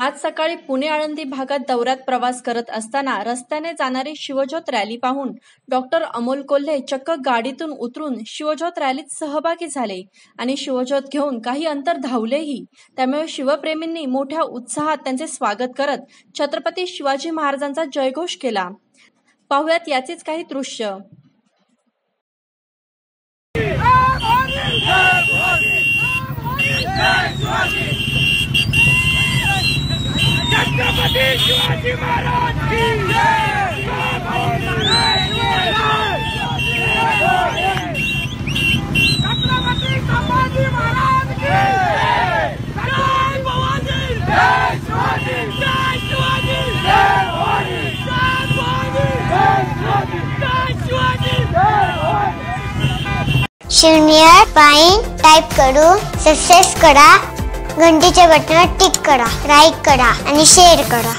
आज सकाळी पुणे आळंदी भागात दौऱ्यात प्रवास करत असताना रस्त्याने जाणारी शिवज्योत रॅली पाहून डॉक्टर अमोल कोल्हे चक्क गाडीतून उतरून शिवज्योत रॅलीत सहभागी झाले आणि शिवज्योत घेऊन काही अंतर धावलेही। त्यामुळे शिवप्रेमींनी मोठ्या उत्साहात त्यांचे स्वागत करत छत्रपती शिवाजी महाराजांचा जयघोष केला। पाहुयात याचेच काही दृश्य। छत्रपती शिवाजी महाराज की जय। छत्रपती संभाजी महाराज की जय। जय भवानी, जय शिवाजी, जय शिवाजी, जय भवानी, जय भवानी, जय शिवाजी, जय शिवाजी, जय भवानी। शून्य पाइन टाइप करू सक्सेस करा, घंटीच्या बटनावर टिक करा, लाईक करा आणि शेअर करा।